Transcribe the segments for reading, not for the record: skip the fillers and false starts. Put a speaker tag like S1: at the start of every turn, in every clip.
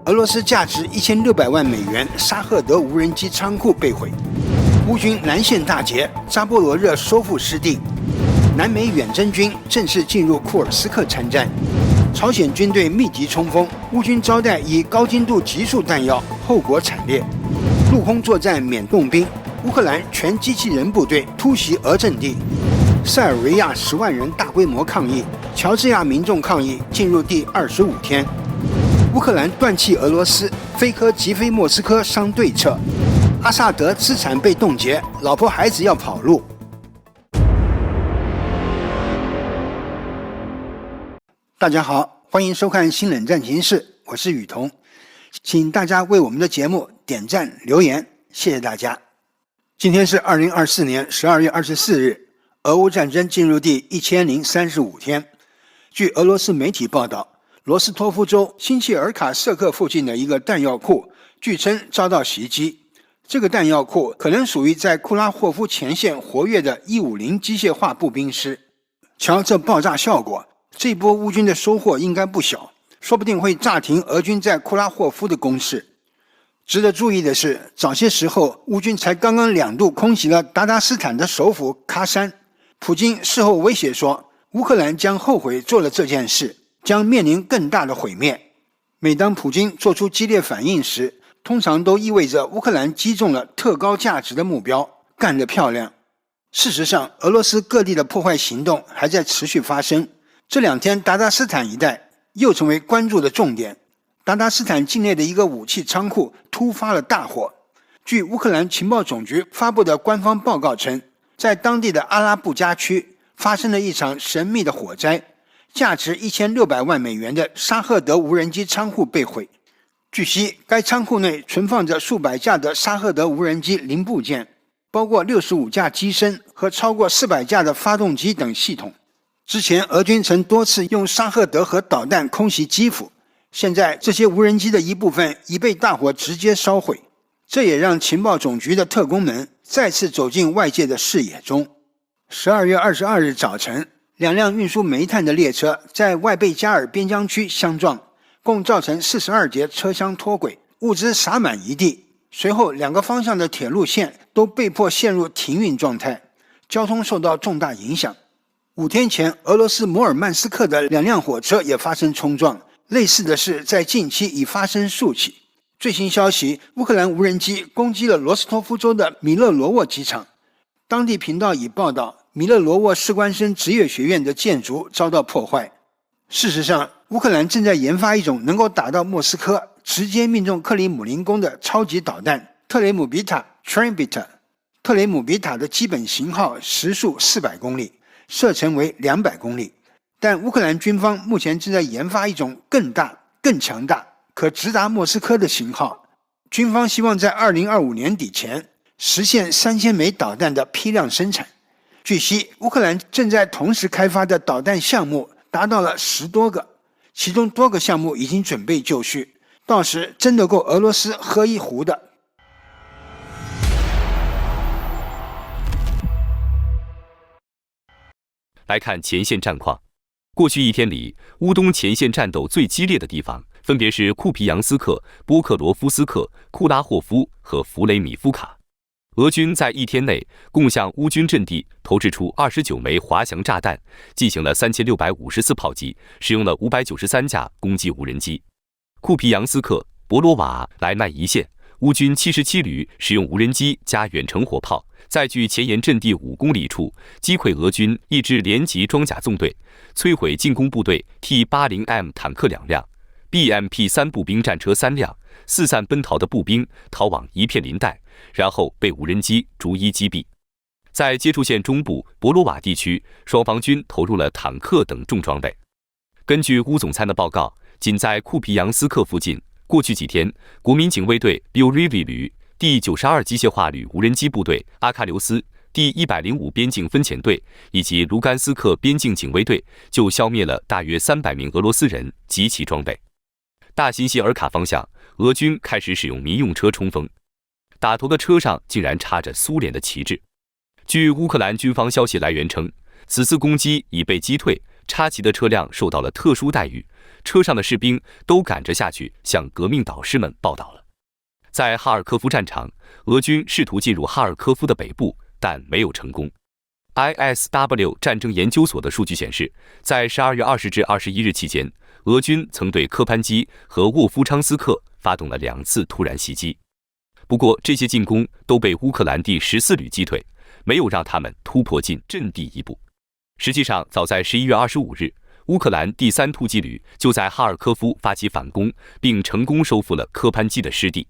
S1: 俄罗斯价值1600万美元沙赫德无人机仓库被毁，乌军南线大捷，扎波罗热收复失地，南美远征军正式进入库尔斯克参战，朝鲜军队密集冲锋，乌军招待以高精度集束弹药，后果惨烈，陆空作战免动兵，乌克兰全机器人部队突袭俄阵地，塞尔维亚10万人大规模抗议，乔治亚民众抗议进入第25天。乌克兰断气俄罗斯，飞科击飞莫斯科商对策。阿萨德资产被冻结，老婆孩子要跑路。大家好，欢迎收看新冷战情室，我是雨桐，请大家为我们的节目点赞留言，谢谢大家。今天是2024年12月24日，俄乌战争进入第1035天。据俄罗斯媒体报道，罗斯托夫州新切尔卡舍克附近的一个弹药库，据称遭到袭击。这个弹药库可能属于在库拉霍夫前线活跃的150机械化步兵师。瞧这爆炸效果，这波乌军的收获应该不小，说不定会炸停俄军在库拉霍夫的攻势。值得注意的是，早些时候乌军才刚刚2度空袭了达达斯坦的首府喀山。普京事后威胁说，乌克兰将后悔做了这件事，将面临更大的毁灭。每当普京做出激烈反应时，通常都意味着乌克兰击中了特高价值的目标，干得漂亮。事实上，俄罗斯各地的破坏行动还在持续发生。这2天达达斯坦一带又成为关注的重点。达达斯坦境内的一个武器仓库突发了大火。据乌克兰情报总局发布的官方报告称，在当地的阿拉布加区发生了一场神秘的火灾，价值1600万美元的沙赫德无人机仓库被毁。据悉，该仓库内存放着数百架的沙赫德无人机零部件，包括65架机身和超过400架的发动机等系统。之前俄军曾多次用沙赫德核导弹空袭基辅，现在这些无人机的一部分已被大火直接烧毁，这也让情报总局的特工们再次走进外界的视野中。12月22日早晨，2辆运输煤炭的列车在外贝加尔边疆区相撞，共造成42节车厢脱轨，物资洒满一地。随后2个方向的铁路线都被迫陷入停运状态，交通受到重大影响。5天前，俄罗斯摩尔曼斯克的2辆火车也发生冲撞，类似的事在近期已发生数起。最新消息，乌克兰无人机攻击了罗斯托夫州的米勒罗沃机场。当地频道已报道，米勒罗沃士官生职业学院的建筑遭到破坏。事实上，乌克兰正在研发一种能够打到莫斯科，直接命中克里姆林宫的超级导弹特雷姆比塔 Trembita。 特雷姆比塔的基本型号时速400公里，射程为200公里。但乌克兰军方目前正在研发一种更大、更强大、可直达莫斯科的型号。军方希望在2025年底前实现3000枚导弹的批量生产。据悉，乌克兰正在同时开发的导弹项目达到了10多个，其中多个项目已经准备就绪，到时真的够俄罗斯喝一壶的。
S2: 来看前线战况。过去1天里，乌东前线战斗最激烈的地方分别是库皮扬斯克、波克罗夫斯克、库拉霍夫和弗雷米夫卡。俄军在1天内共向乌军阵地投掷出29枚滑翔炸弹，进行了3650次炮击，使用了593架攻击无人机。库皮扬斯克、博罗瓦莱曼一线，乌军77旅使用无人机加远程火炮，在距前沿阵地5公里处击溃俄军一支连级装甲纵队，摧毁进攻部队 T80M 坦克2辆、BMP3 步兵战车3辆，四散奔逃的步兵逃往一片林带，然后被无人机逐一击毙。在接触线中部博罗瓦地区，双方军投入了坦克等重装备。根据乌总参的报告，仅在库皮扬斯克附近，过去几天，国民警卫队 Biurivy 旅、第92机械化旅无人机部队阿喀留斯、第105边境分遣队以及卢甘斯克边境警卫队就消灭了大约300名俄罗斯人及其装备。大新西尔卡方向，俄军开始使用民用车冲锋，打头的车上竟然插着苏联的旗帜。据乌克兰军方消息来源称，此次攻击已被击退，插旗的车辆受到了特殊待遇，车上的士兵都赶着下去向革命导师们报道了。在哈尔科夫战场，俄军试图进入哈尔科夫的北部，但没有成功。ISW 战争研究所的数据显示，在12月20至21日期间，俄军曾对科潘基和沃夫昌斯克发动了2次突然袭击。不过，这些进攻都被乌克兰第14旅击退，没有让他们突破进阵地一步。实际上，早在11月25日，乌克兰第3突击旅就在哈尔科夫发起反攻，并成功收复了科潘基的失地。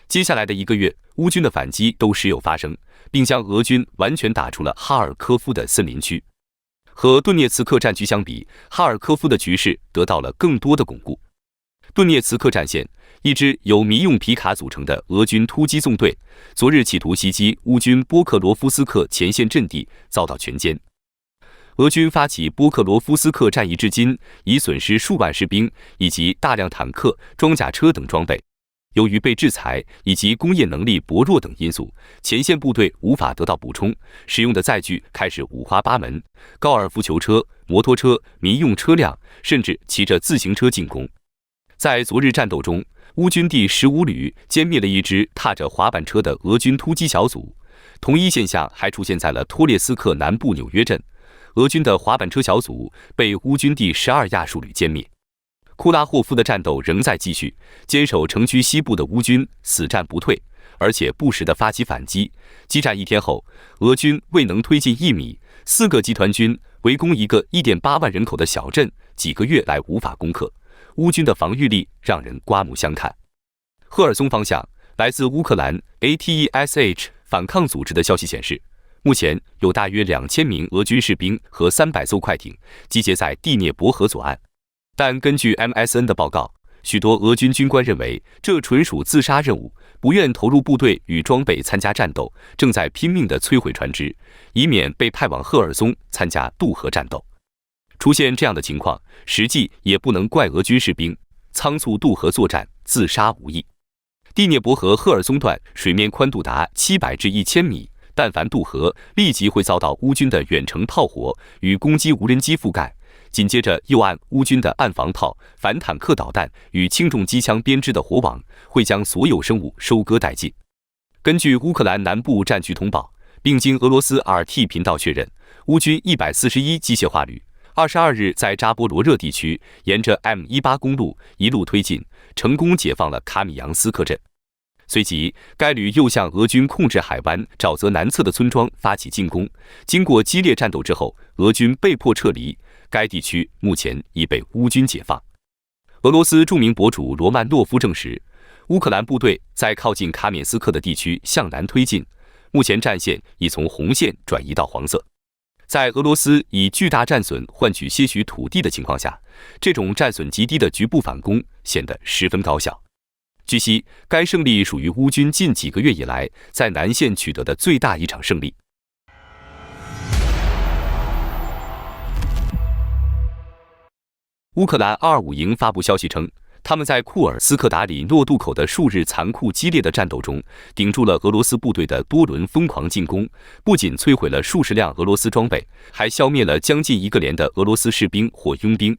S2: 接下来的1个月，乌军的反击都时有发生，并将俄军完全打出了哈尔科夫的森林区。和顿涅茨克战区相比，哈尔科夫的局势得到了更多的巩固。顿涅茨克战线，一支由民用皮卡组成的俄军突击纵队，昨日企图袭击乌军波克罗夫斯克前线阵地，遭到全歼。俄军发起波克罗夫斯克战役至今，已损失数万士兵以及大量坦克、装甲车等装备。由于被制裁以及工业能力薄弱等因素，前线部队无法得到补充，使用的载具开始五花八门，高尔夫球车、摩托车、民用车辆，甚至骑着自行车进攻。在昨日战斗中，乌军第15旅歼灭了一支踏着滑板车的俄军突击小组。同一现象还出现在了托列斯克南部纽约镇，俄军的滑板车小组被乌军第12亚速旅歼灭。库拉霍夫的战斗仍在继续，坚守城区西部的乌军死战不退，而且不时地发起反击。激战1天后，俄军未能推进1米，4个集团军围攻一个1.8万人口的小镇，几个月来无法攻克。乌军的防御力让人刮目相看。赫尔松方向，来自乌克兰 ATESH 反抗组织的消息显示，目前有大约2000名俄军士兵和300艘快艇集结在第聂伯河左岸。但根据 MSN 的报告，许多俄军军官认为这纯属自杀任务，不愿投入部队与装备参加战斗，正在拼命地摧毁船只，以免被派往赫尔松参加渡河战斗。出现这样的情况，实际也不能怪俄军士兵，仓促渡河作战，自杀无益。第聂伯河赫尔松段水面宽度达700至1000米，但凡渡河，立即会遭到乌军的远程炮火与攻击无人机覆盖。紧接着，右岸乌军的岸防炮、反坦克导弹与轻重机枪编织的火网会将所有生物收割殆尽。根据乌克兰南部战区通报，并经俄罗斯 RT 频道确认，乌军141机械化旅22日在扎波罗热地区沿着 M18 公路一路推进，成功解放了卡米扬斯克镇。随即，该旅又向俄军控制海湾沼泽南侧的村庄发起进攻。经过激烈战斗之后，俄军被迫撤离。该地区目前已被乌军解放。俄罗斯著名博主罗曼诺夫证实，乌克兰部队在靠近卡缅斯克的地区向南推进，目前战线已从红线转移到黄色。在俄罗斯以巨大战损换取些许土地的情况下，这种战损极低的局部反攻显得十分高效。据悉，该胜利属于乌军近几个月以来在南线取得的最大一场胜利。乌克兰225营发布消息称，他们在库尔斯克达里诺渡口的数日残酷激烈的战斗中，顶住了俄罗斯部队的多轮疯狂进攻，不仅摧毁了数十辆俄罗斯装备，还消灭了将近1个连的俄罗斯士兵或佣兵。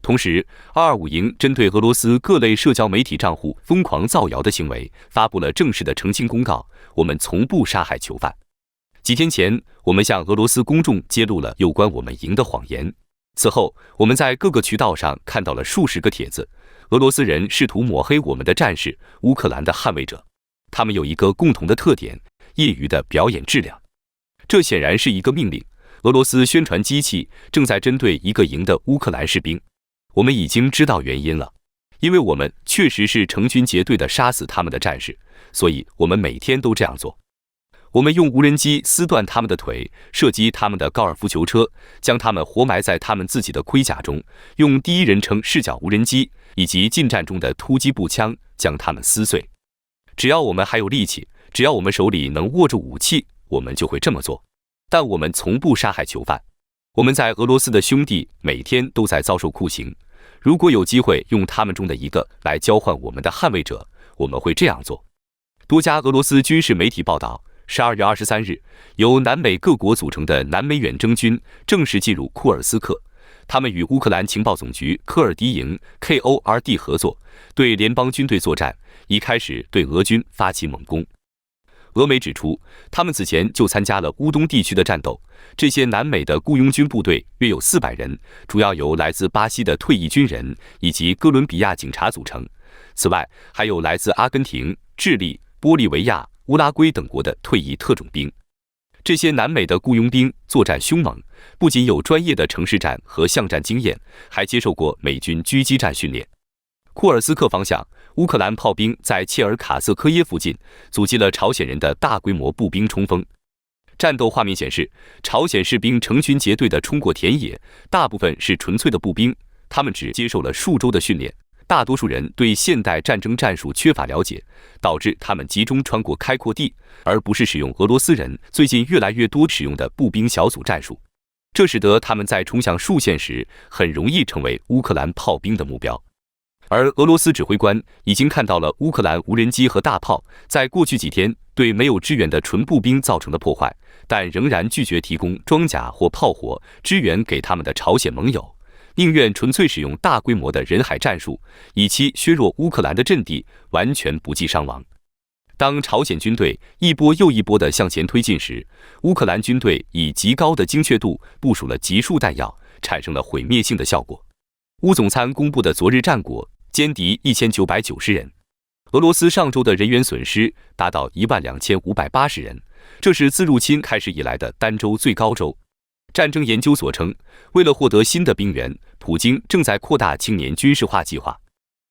S2: 同时，225营针对俄罗斯各类社交媒体账户疯狂造谣的行为，发布了正式的澄清公告：我们从不杀害囚犯。几天前，我们向俄罗斯公众揭露了有关我们营的谎言。此后，我们在各个渠道上看到了数十个帖子，俄罗斯人试图抹黑我们的战士，乌克兰的捍卫者。他们有一个共同的特点：业余的表演质量。这显然是一个命令。俄罗斯宣传机器正在针对一个营的乌克兰士兵。我们已经知道原因了，因为我们确实是成群结队地杀死他们的战士，所以我们每天都这样做。我们用无人机撕断他们的腿，射击他们的高尔夫球车，将他们活埋在他们自己的盔甲中，用第一人称视角无人机以及近战中的突击步枪将他们撕碎。只要我们还有力气，只要我们手里能握住武器，我们就会这么做。但我们从不杀害囚犯。我们在俄罗斯的兄弟每天都在遭受酷刑，如果有机会用他们中的一个来交换我们的捍卫者，我们会这样做。多家俄罗斯军事媒体报道，12月23日，由南美各国组成的南美远征军正式进入库尔斯克，他们与乌克兰情报总局科尔迪营 KORD 合作，对联邦军队作战，已开始对俄军发起猛攻。俄媒指出，他们此前就参加了乌东地区的战斗。这些南美的雇佣军部队约有400人，主要由来自巴西的退役军人以及哥伦比亚警察组成。此外，还有来自阿根廷、智利、玻利维亚、乌拉圭等国的退役特种兵。这些南美的雇佣兵作战凶猛，不仅有专业的城市战和巷战经验，还接受过美军狙击战训练。库尔斯克方向，乌克兰炮兵在切尔卡瑟科耶附近阻击了朝鲜人的大规模步兵冲锋。战斗画面显示，朝鲜士兵成群结队地冲过田野，大部分是纯粹的步兵，他们只接受了数周的训练，大多数人对现代战争战术缺乏了解，导致他们集中穿过开阔地，而不是使用俄罗斯人最近越来越多使用的步兵小组战术。这使得他们在冲向竖线时很容易成为乌克兰炮兵的目标。而俄罗斯指挥官已经看到了乌克兰无人机和大炮在过去几天对没有支援的纯步兵造成的破坏，但仍然拒绝提供装甲或炮火支援给他们的朝鲜盟友，宁愿纯粹使用大规模的人海战术，以期削弱乌克兰的阵地，完全不计伤亡。当朝鲜军队一波又一波地向前推进时，乌克兰军队以极高的精确度部署了集束弹药，产生了毁灭性的效果。乌总参公布的昨日战果，歼敌1990人。俄罗斯上周的人员损失达到12580人，这是自入侵开始以来的单周最高周。战争研究所称，为了获得新的兵源，普京正在扩大青年军事化计划。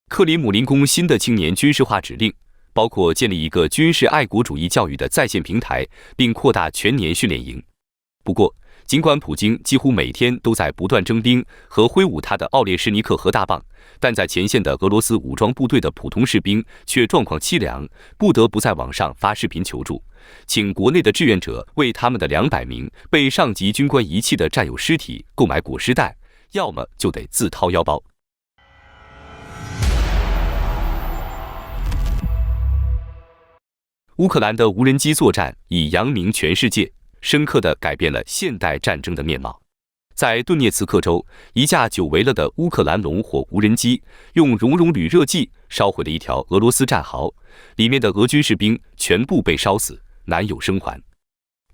S2: 克里姆林宫新的青年军事化指令包括建立一个军事爱国主义教育的在线平台，并扩大全年训练营。不过，尽管普京几乎每天都在不断征兵和挥舞他的奥列什尼克核大棒，但在前线的俄罗斯武装部队的普通士兵却状况凄凉，不得不在网上发视频求助，请国内的志愿者为他们的200名被上级军官遗弃的战友尸体购买裹尸袋，要么就得自掏腰包。乌克兰的无人机作战已扬名全世界，深刻地改变了现代战争的面貌。在顿涅茨克州，一架久违了的乌克兰龙火无人机用熔融铝热剂烧毁了一条俄罗斯战壕，里面的俄军士兵全部被烧死，难有生还。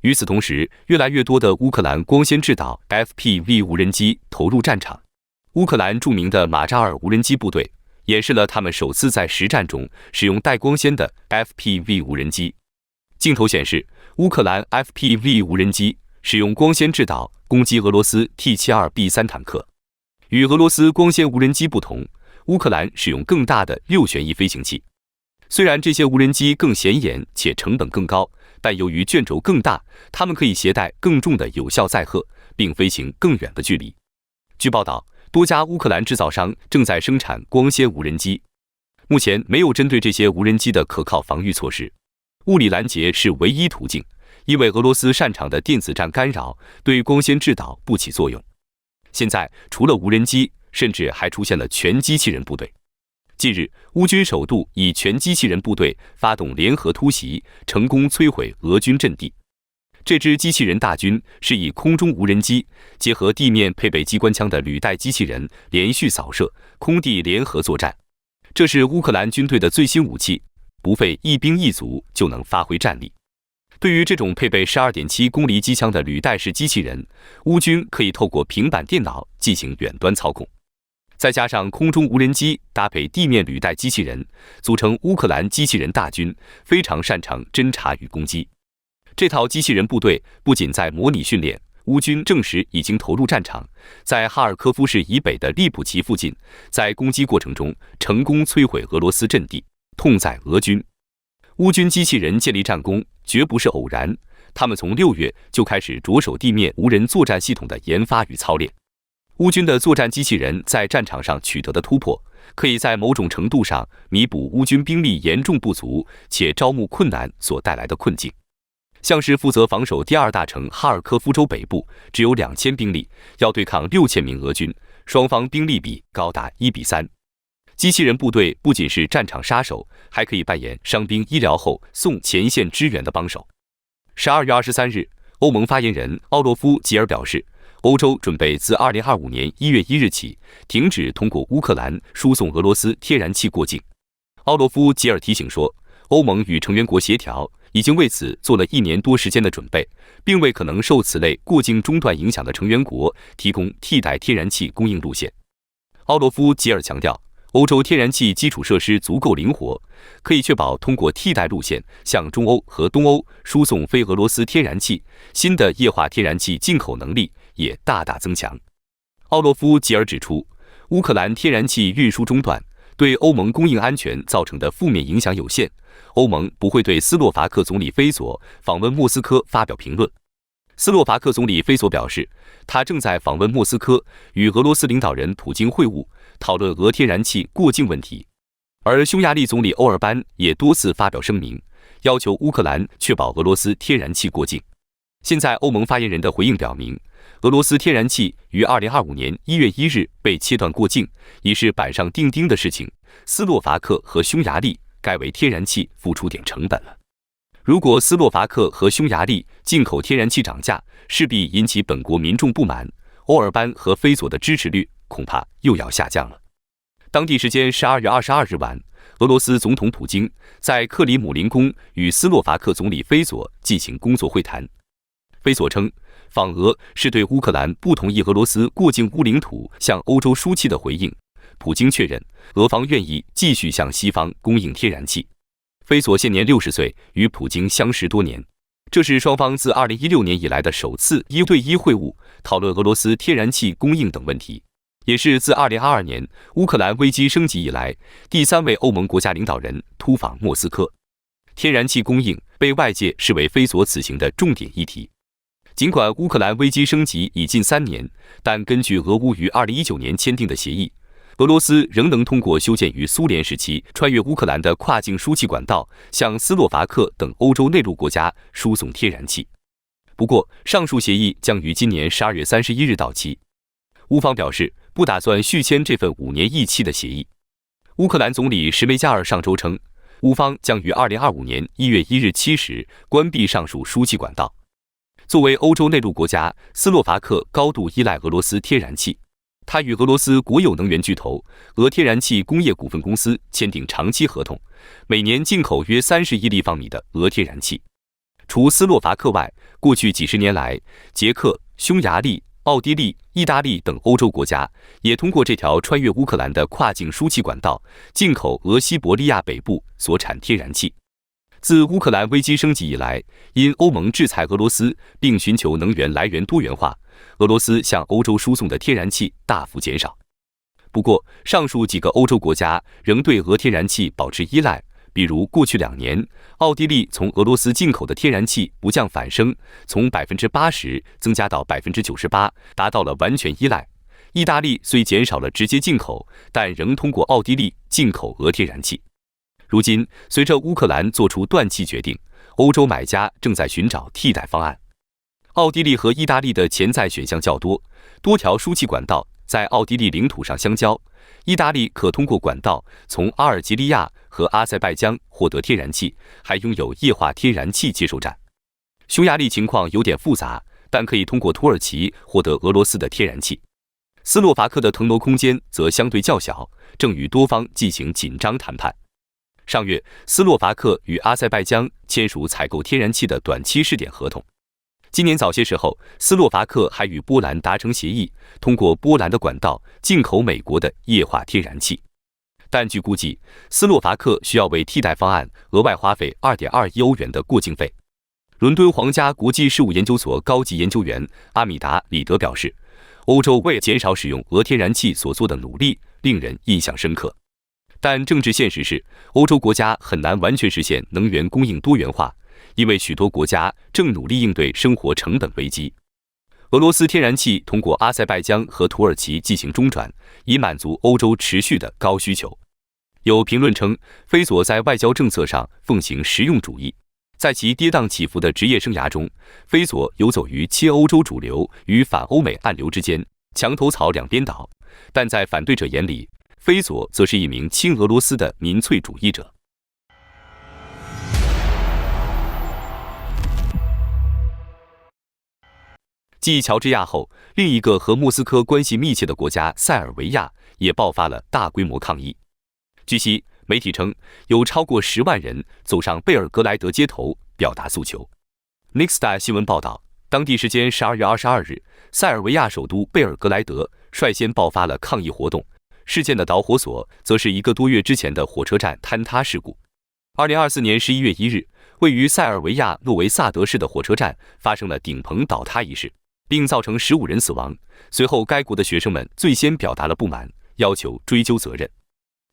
S2: 与此同时，越来越多的乌克兰光纤制导 FPV 无人机投入战场。乌克兰著名的马扎尔无人机部队演示了他们首次在实战中使用带光纤的 FPV 无人机。镜头显示，乌克兰 FPV 无人机使用光纤制导攻击俄罗斯 T-72B3 坦克。与俄罗斯光纤无人机不同，乌克兰使用更大的6旋翼飞行器。虽然这些无人机更显眼且成本更高，但由于卷轴更大，它们可以携带更重的有效载荷，并飞行更远的距离。据报道，多家乌克兰制造商正在生产光纤无人机。目前没有针对这些无人机的可靠防御措施。物理拦截是唯一途径，因为俄罗斯擅长的电子战干扰对光纤制导不起作用。现在除了无人机，甚至还出现了全机器人部队。近日，乌军首度以全机器人部队发动联合突袭，成功摧毁俄军阵地。这支机器人大军是以空中无人机结合地面配备机关枪的履带机器人连续扫射，空地联合作战。这是乌克兰军队的最新武器，不费一兵一卒就能发挥战力。对于这种配备 12.7 公里机枪的履带式机器人，乌军可以透过平板电脑进行远端操控。再加上空中无人机搭配地面履带机器人，组成乌克兰机器人大军，非常擅长侦察与攻击。这套机器人部队不仅在模拟训练，乌军证实已经投入战场，在哈尔科夫市以北的利普奇附近，在攻击过程中成功摧毁俄罗斯阵地，痛宰俄军。乌军机器人建立战功绝不是偶然，他们从6月就开始着手地面无人作战系统的研发与操练。乌军的作战机器人在战场上取得的突破，可以在某种程度上弥补乌军兵力严重不足且招募困难所带来的困境。像是负责防守第2大城哈尔科夫州北部，只有2000兵力，要对抗6000名俄军，双方兵力比高达1:3。机器人部队不仅是战场杀手，还可以扮演伤兵医疗后送前线支援的帮手。12月23日，欧盟发言人奥洛夫·吉尔表示，欧洲准备自2025年1月1日起停止通过乌克兰输送俄罗斯天然气过境。奥洛夫·吉尔提醒说，欧盟与成员国协调，已经为此做了1年多时间的准备，并为可能受此类过境中断影响的成员国提供替代天然气供应路线。奥洛夫·吉尔强调，欧洲天然气基础设施足够灵活，可以确保通过替代路线向中欧和东欧输送非俄罗斯天然气，新的液化天然气进口能力也大大增强。奥洛夫·吉尔指出，乌克兰天然气运输中断对欧盟供应安全造成的负面影响有限，欧盟不会对斯洛伐克总理菲佐访问莫斯科发表评论。斯洛伐克总理菲佐表示，他正在访问莫斯科，与俄罗斯领导人普京会晤，讨论俄天然气过境问题。而匈牙利总理欧尔班也多次发表声明，要求乌克兰确保俄罗斯天然气过境。现在欧盟发言人的回应表明，俄罗斯天然气于2025年1月1日被切断过境，已是板上钉钉的事情。斯洛伐克和匈牙利该为天然气付出点成本了。如果斯洛伐克和匈牙利进口天然气涨价，势必引起本国民众不满，欧尔班和菲佐的支持率恐怕又要下降了。当地时间12月22日晚，俄罗斯总统普京在克里姆林宫与斯洛伐克总理菲佐进行工作会谈。菲佐称，访俄是对乌克兰不同意俄罗斯过境乌领土向欧洲输气的回应。普京确认，俄方愿意继续向西方供应天然气。菲佐现年60岁，与普京相识多年，这是双方自2016年以来的首次1对1会晤，讨论俄罗斯天然气供应等问题，也是自2022年乌克兰危机升级以来第3位欧盟国家领导人突访莫斯科。天然气供应被外界视为菲佐此行的重点议题。尽管乌克兰危机升级已近3年，但根据俄乌于2019年签订的协议，俄罗斯仍能通过修建于苏联时期穿越乌克兰的跨境输气管道，向斯洛伐克等欧洲内陆国家输送天然气。不过，上述协议将于今年12月31日到期。乌方表示不打算续签这份5年一期的协议。乌克兰总理什梅加尔上周称，乌方将于2025年1月1日7时关闭上述输气管道。作为欧洲内陆国家，斯洛伐克高度依赖俄罗斯天然气。它与俄罗斯国有能源巨头俄天然气工业股份公司签订长期合同，每年进口约30亿立方米的俄天然气。除斯洛伐克外，过去几十年来，捷克、匈牙利、奥地利、意大利等欧洲国家也通过这条穿越乌克兰的跨境输气管道进口俄西伯利亚北部所产天然气。自乌克兰危机升级以来，因欧盟制裁俄罗斯并寻求能源来源多元化，俄罗斯向欧洲输送的天然气大幅减少。不过，上述几个欧洲国家仍对俄天然气保持依赖，比如过去2年，奥地利从俄罗斯进口的天然气不降反升，从80%增加到98%，达到了完全依赖。意大利虽减少了直接进口，但仍通过奥地利进口俄天然气。如今，随着乌克兰做出断气决定，欧洲买家正在寻找替代方案。奥地利和意大利的潜在选项较多，多条输气管道在奥地利领土上相交，意大利可通过管道从阿尔及利亚和阿塞拜疆获得天然气，还拥有液化天然气接收站。匈牙利情况有点复杂，但可以通过土耳其获得俄罗斯的天然气。斯洛伐克的腾挪空间则相对较小，正与多方进行紧张谈判。上月，斯洛伐克与阿塞拜疆签署采购天然气的短期试点合同。今年早些时候，斯洛伐克还与波兰达成协议，通过波兰的管道进口美国的液化天然气。但据估计，斯洛伐克需要为替代方案额外花费2.2亿欧元的过境费。伦敦皇家国际事务研究所高级研究员阿米达·里德表示，欧洲为减少使用俄天然气所做的努力令人印象深刻。但政治现实是，欧洲国家很难完全实现能源供应多元化，因为许多国家正努力应对生活成本危机。俄罗斯天然气通过阿塞拜疆和土耳其进行中转，以满足欧洲持续的高需求。有评论称，菲佐在外交政策上奉行实用主义。在其跌宕起伏的职业生涯中，菲佐游走于亲欧洲主流与反欧美暗流之间，墙头草两边倒。但在反对者眼里，菲佐则是一名亲俄罗斯的民粹主义者。继乔治亚后，另一个和莫斯科关系密切的国家塞尔维亚也爆发了大规模抗议。据悉，媒体称有超过10万人走上贝尔格莱德街头表达诉求。Nexta 新闻报道，当地时间12月22日，塞尔维亚首都贝尔格莱德率先爆发了抗议活动。事件的导火索则是1个多月之前的火车站坍塌事故。2024年11月1日，位于塞尔维亚诺维萨德市的火车站发生了顶棚倒塌一事，并造成15人死亡。随后，该国的学生们最先表达了不满，要求追究责任。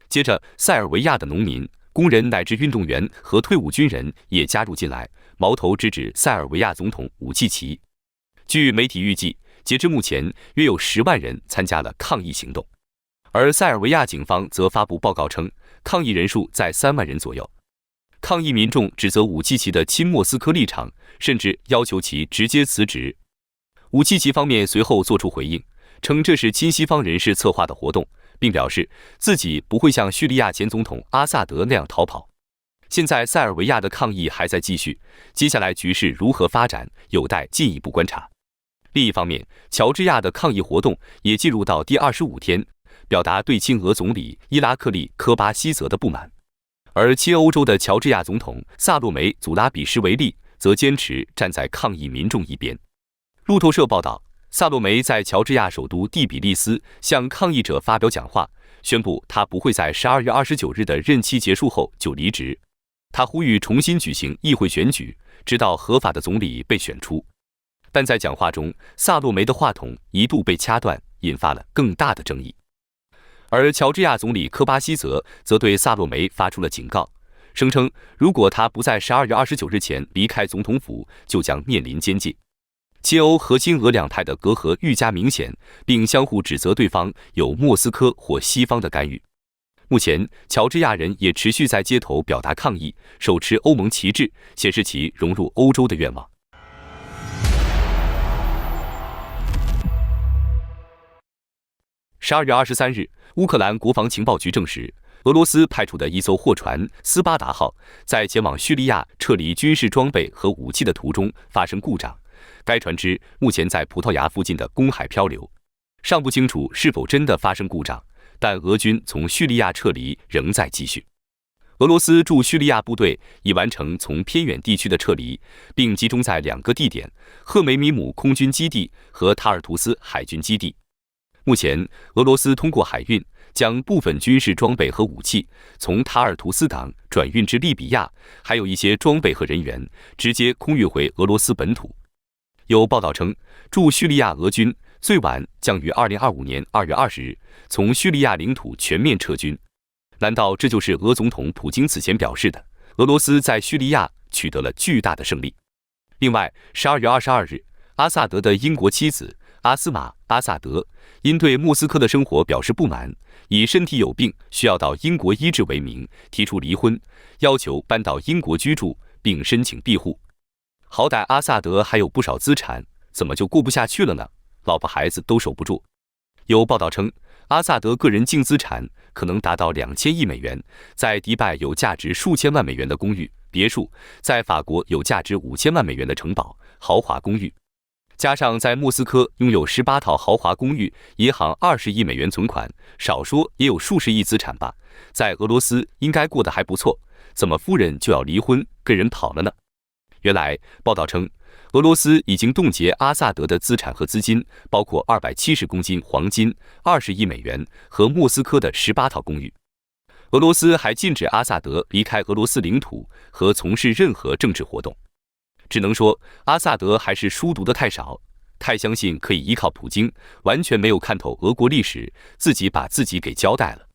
S2: 接着，塞尔维亚的农民、工人乃至运动员和退伍军人也加入进来，矛头直指塞尔维亚总统武契奇。据媒体预计，截至目前，约有10万人参加了抗议行动。而塞尔维亚警方则发布报告称，抗议人数在3万人左右。抗议民众指责武契奇的亲莫斯科立场，甚至要求其直接辞职。武契奇方面随后作出回应，称这是亲西方人士策划的活动，并表示自己不会像叙利亚前总统阿萨德那样逃跑。现在塞尔维亚的抗议还在继续，接下来局势如何发展，有待进一步观察。另一方面，乔治亚的抗议活动也进入到第25天，表达对亲俄总理伊拉克利科巴西泽的不满。而亲欧洲的乔治亚总统萨洛梅·祖拉比什维利则坚持站在抗议民众一边。路透社报道，萨洛梅在乔治亚首都第比利斯向抗议者发表讲话，宣布他不会在12月29日的任期结束后就离职。他呼吁重新举行议会选举，直到合法的总理被选出。但在讲话中，萨洛梅的话筒一度被掐断，引发了更大的争议。而乔治亚总理科巴西泽则对萨洛梅发出了警告，声称如果他不在12月29日前离开总统府，就将面临监禁。亲欧和亲俄两派的隔阂愈加明显，并相互指责对方有莫斯科或西方的干预。目前，乔治亚人也持续在街头表达抗议，手持欧盟旗帜，显示其融入欧洲的愿望。12月23日，乌克兰国防情报局证实，俄罗斯派出的一艘货船斯巴达号在前往叙利亚撤离军事装备和武器的途中发生故障。该船只目前在葡萄牙附近的公海漂流，尚不清楚是否真的发生故障，但俄军从叙利亚撤离仍在继续。俄罗斯驻叙利亚部队已完成从偏远地区的撤离，并集中在2个地点：赫梅米姆空军基地和塔尔图斯海军基地。目前，俄罗斯通过海运将部分军事装备和武器从塔尔图斯港转运至利比亚，还有一些装备和人员直接空运回俄罗斯本土。有报道称，驻叙利亚俄军最晚将于2025年2月20日从叙利亚领土全面撤军。难道这就是俄总统普京此前表示的，俄罗斯在叙利亚取得了巨大的胜利？另外，12月22日，阿萨德的英国妻子阿斯玛·阿萨德因对莫斯科的生活表示不满，以身体有病需要到英国医治为名，提出离婚，要求搬到英国居住，并申请庇护。好歹阿萨德还有不少资产，怎么就过不下去了呢？老婆孩子都守不住。有报道称，阿萨德个人净资产可能达到2000亿美元，在迪拜有价值数千万美元的公寓、别墅，在法国有价值5000万美元的城堡、豪华公寓。加上在莫斯科拥有18套豪华公寓，银行20亿美元存款，少说也有数十亿资产吧。在俄罗斯应该过得还不错，怎么夫人就要离婚跟人跑了呢？原来报道称，俄罗斯已经冻结阿萨德的资产和资金，包括270公斤黄金、20亿美元和莫斯科的18套公寓。俄罗斯还禁止阿萨德离开俄罗斯领土和从事任何政治活动。只能说，阿萨德还是书读得太少，太相信可以依靠普京，完全没有看透俄国历史，自己把自己给交代了。